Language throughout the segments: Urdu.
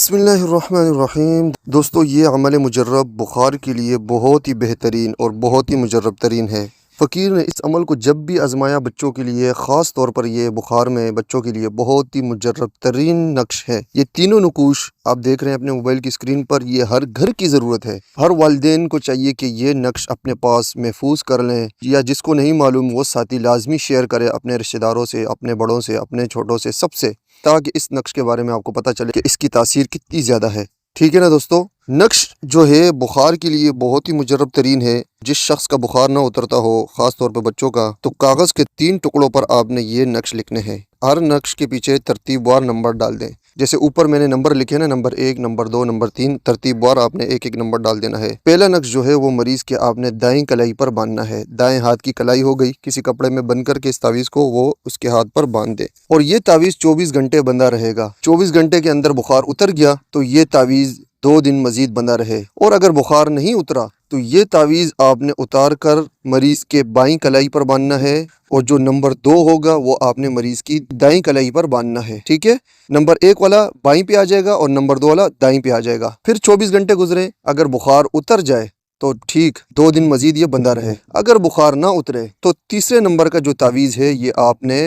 بسم اللہ الرحمن الرحیم۔ دوستو، یہ عمل مجرب بخار کے لیے بہت ہی بہترین اور بہت ہی مجرب ترین ہے۔ فقیر نے اس عمل کو جب بھی آزمایا بچوں کے لیے، خاص طور پر یہ بخار میں بچوں کے لیے بہت ہی مجرب ترین نقش ہے۔ یہ تینوں نقوش آپ دیکھ رہے ہیں اپنے موبائل کی اسکرین پر، یہ ہر گھر کی ضرورت ہے۔ ہر والدین کو چاہیے کہ یہ نقش اپنے پاس محفوظ کر لیں، یا جس کو نہیں معلوم وہ ساتھی لازمی شیئر کرے اپنے رشتہ داروں سے، اپنے بڑوں سے، اپنے چھوٹوں سے، سب سے، تاکہ اس نقش کے بارے میں آپ کو پتہ چلے کہ اس کی تاثیر کتنی زیادہ ہے۔ ٹھیک ہے نا دوستو؟ نقش جو ہے بخار کے لیے بہت ہی مجرب ترین ہے۔ جس شخص کا بخار نہ اترتا ہو، خاص طور پہ بچوں کا، تو کاغذ کے 3 ٹکڑوں پر آپ نے یہ نقش لکھنے ہیں۔ ہر نقش کے پیچھے ترتیب وار نمبر ڈال دیں۔ جیسے اوپر میں نے نمبر لکھے نا، نمبر 1، نمبر 2، نمبر 3، ترتیب وار آپ نے ایک ایک نمبر ڈال دینا ہے۔ پہلا نقش جو ہے وہ مریض کے آپ نے دائیں کلائی پر باندھنا ہے۔ دائیں ہاتھ کی کلائی ہو گئی، کسی کپڑے میں بند کر کے اس تعویذ کو وہ اس کے ہاتھ پر باندھ دے، اور یہ تعویذ 24 گھنٹے بندہ رہے گا۔ 24 گھنٹے کے اندر بخار اتر گیا تو یہ تعویذ 2 دن مزید بندہ رہے، اور اگر بخار نہیں اترا تو یہ تعویذ آپ نے اتار کر مریض کے بائیں کلائی پر باندھنا ہے، اور جو نمبر 2 ہوگا وہ آپ نے مریض کی دائیں کلائی پر باندھنا ہے۔ ٹھیک ہے؟ نمبر 1 والا بائیں پہ آ جائے گا اور نمبر 2 والا دائیں پہ آ جائے گا۔ پھر 24 گھنٹے گزرے، اگر بخار اتر جائے تو ٹھیک، 2 دن مزید یہ بندہ رہے۔ اگر بخار نہ اترے تو تیسرے نمبر کا جو تعویذ ہے یہ آپ نے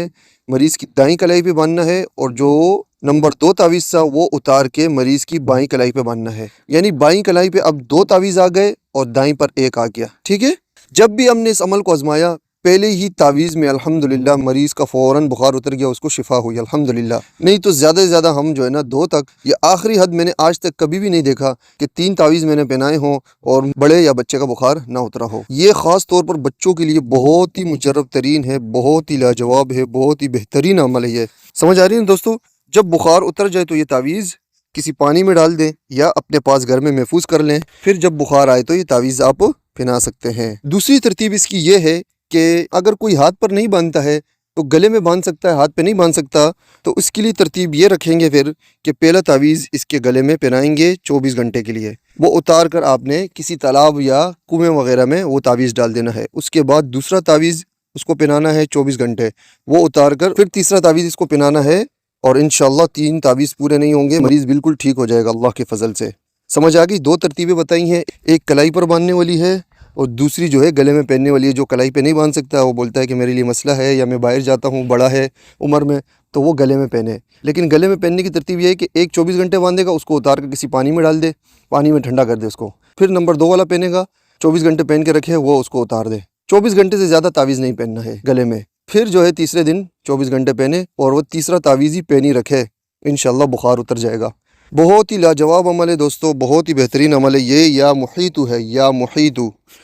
مریض کی دائیں کلائی پہ باندھنا ہے، اور جو نمبر 2 تعویذ تھا وہ اتار کے مریض کی بائیں کلائی پہ باندھنا ہے۔ یعنی بائیں کلائی پہ اب 2 تعویذ آ گئے اور دائیں پر 1 آ گیا۔ ٹھیک ہے؟ جب بھی ہم نے اس عمل کو آزمایا، پہلے ہی تعویذ میں الحمدللہ مریض کا فوراً بخار اتر گیا، اس کو شفا ہوئی الحمدللہ۔ نہیں تو زیادہ سے زیادہ ہم جو ہے نا 2 تک، یہ آخری حد میں نے آج تک کبھی بھی نہیں دیکھا کہ 3 تعویذ میں نے پہنائے ہوں اور بڑے یا بچے کا بخار نہ اترا ہو۔ یہ خاص طور پر بچوں کے لیے بہت ہی مجرب ترین ہے، بہت ہی لاجواب ہے، بہت ہی بہترین عمل ہے یہ۔ سمجھ آ رہی ہے دوستو؟ جب بخار اتر جائے تو یہ تعویذ کسی پانی میں ڈال دیں یا اپنے پاس گھر میں محفوظ کر لیں، پھر جب بخار آئے تو یہ تعویذ آپ پہنا سکتے ہیں۔ دوسری ترتیب اس کی یہ ہے کہ اگر کوئی ہاتھ پر نہیں باندھتا ہے تو گلے میں باندھ سکتا ہے، ہاتھ پہ نہیں باندھ سکتا تو اس کے لیے ترتیب یہ رکھیں گے پھر کہ پہلا تعویذ اس کے گلے میں پہنائیں گے 24 گھنٹے کے لیے، وہ اتار کر آپ نے کسی تالاب یا کنویں وغیرہ میں وہ تعویذ ڈال دینا ہے۔ اس کے بعد دوسرا تعویذ اس کو پہنانا ہے 24 گھنٹے، وہ اتار کر پھر تیسرا تعویذ اس کو پہنانا ہے، اور انشاءاللہ 3 تعویذ پورے نہیں ہوں گے، مریض بالکل ٹھیک ہو جائے گا اللہ کے فضل سے۔ سمجھ آ گئی؟ 2 ترتیبیں بتائی ہیں، ایک کلائی پر باندھنے والی ہے اور دوسری جو ہے گلے میں پہننے والی ہے۔ جو کلائی پہ نہیں باندھ سکتا، وہ بولتا ہے کہ میرے لیے مسئلہ ہے یا میں باہر جاتا ہوں، بڑا ہے عمر میں، تو وہ گلے میں پہنے۔ لیکن گلے میں پہننے کی ترتیب یہ ہے کہ ایک 24 گھنٹے باندھے گا، اس کو اتار کر کسی پانی میں ڈال دے، پانی میں ٹھنڈا کر دے اس کو۔ پھر نمبر 2 والا پہنے گا، 24 گھنٹے پہن کے رکھے، وہ اس کو اتار دے۔ 24 گھنٹے سے زیادہ تعویذ نہیں پہننا ہے گلے میں۔ پھر جو ہے تیسرے دن 24 گھنٹے پہنے اور وہ تیسرا تعویذ ہی پہنی رکھے، انشاءاللہ بخار اتر جائے گا۔ بہت ہی لاجواب عمل ہے دوستو، بہت ہی بہترین عمل ہے یہ۔ یا محیط ہے، یا محیط۔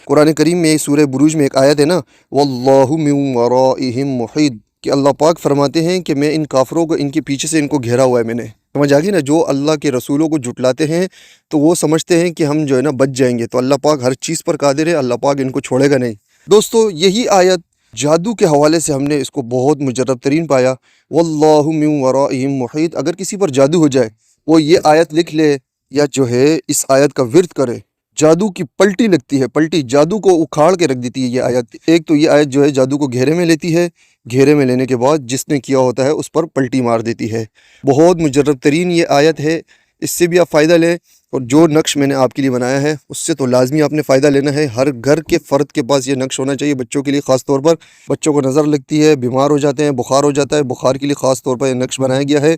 قرآن کریم میں سورہ بروج میں ایک آیت ہے نا، واللہ من ورائہم محیط، کہ اللہ پاک فرماتے ہیں کہ میں ان کافروں کو ان کے پیچھے سے ان کو گھیرا ہوا ہے میں نے۔ سمجھ آ گئی نا؟ جو اللہ کے رسولوں کو جھٹلاتے ہیں تو وہ سمجھتے ہیں کہ ہم جو ہے نا بچ جائیں گے، تو اللہ پاک ہر چیز پر قادر ہے، اللہ پاک ان کو چھوڑے گا نہیں۔ دوستو، یہی آیت جادو کے حوالے سے ہم نے اس کو بہت مجرب ترین پایا۔ واللہ من ورائہم محیط، اگر کسی پر جادو ہو جائے، وہ یہ آیت لکھ لے یا جو ہے اس آیت کا ورد کرے، جادو کی پلٹی لگتی ہے، پلٹی جادو کو اکھاڑ کے رکھ دیتی ہے یہ آیت۔ ایک تو یہ آیت جو ہے جادو کو گھیرے میں لیتی ہے، گھیرے میں لینے کے بعد جس نے کیا ہوتا ہے اس پر پلٹی مار دیتی ہے۔ بہت مجرب ترین یہ آیت ہے، اس سے بھی آپ فائدہ لیں، اور جو نقش میں نے آپ کے لیے بنایا ہے اس سے تو لازمی آپ نے فائدہ لینا ہے۔ ہر گھر کے فرد کے پاس یہ نقش ہونا چاہیے، بچوں کے لیے خاص طور پر۔ بچوں کو نظر لگتی ہے، بیمار ہو جاتے ہیں، بخار ہو جاتا ہے، بخار کے لیے خاص طور پر یہ نقش بنایا گیا ہے،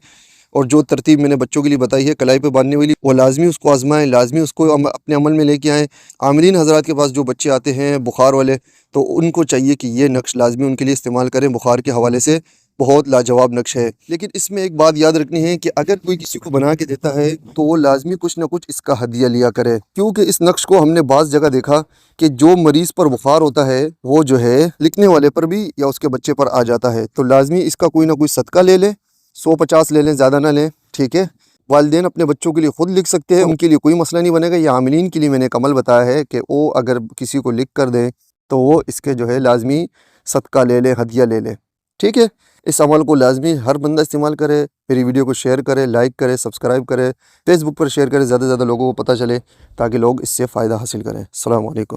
اور جو ترتیب میں نے بچوں کے لیے بتائی ہے کلائی پہ باندھنے والی، وہ لازمی اس کو آزمائیں، لازمی اس کو اپنے عمل میں لے کے آئیں۔ عاملین حضرات کے پاس جو بچے آتے ہیں بخار والے، تو ان کو چاہیے کہ یہ نقش لازمی ان کے لیے استعمال کریں، بخار کے حوالے سے بہت لاجواب نقش ہے۔ لیکن اس میں ایک بات یاد رکھنی ہے کہ اگر کوئی کسی کو بنا کے دیتا ہے تو وہ لازمی کچھ نہ کچھ اس کا ہدیہ لیا کرے، کیونکہ اس نقش کو ہم نے بعض جگہ دیکھا کہ جو مریض پر بخار ہوتا ہے وہ جو ہے لکھنے والے پر بھی یا اس کے بچے پر آ جاتا ہے، تو لازمی اس کا کوئی نہ کوئی صدقہ لے لیں، 150 لے لیں، زیادہ نہ لیں۔ ٹھیک ہے؟ والدین اپنے بچوں کے لیے خود لکھ سکتے ہیں، ان کے لیے کوئی مسئلہ نہیں بنے گا۔ یہ عاملین کے لیے میں نے ایک عمل بتایا ہے کہ وہ اگر کسی کو لکھ کر دیں تو وہ اس کے جو ہے لازمی صدقہ لے لیں، ہدیہ لے لیں۔ ٹھیک ہے؟ اس عمل کو لازمی ہر بندہ استعمال کرے، میری ویڈیو کو شیئر کرے، لائک کرے، سبسکرائب کرے، فیس بک پر شیئر کرے، زیادہ سے زیادہ لوگوں کو پتہ چلے تاکہ لوگ اس سے فائدہ حاصل کریں۔ السلام علیکم۔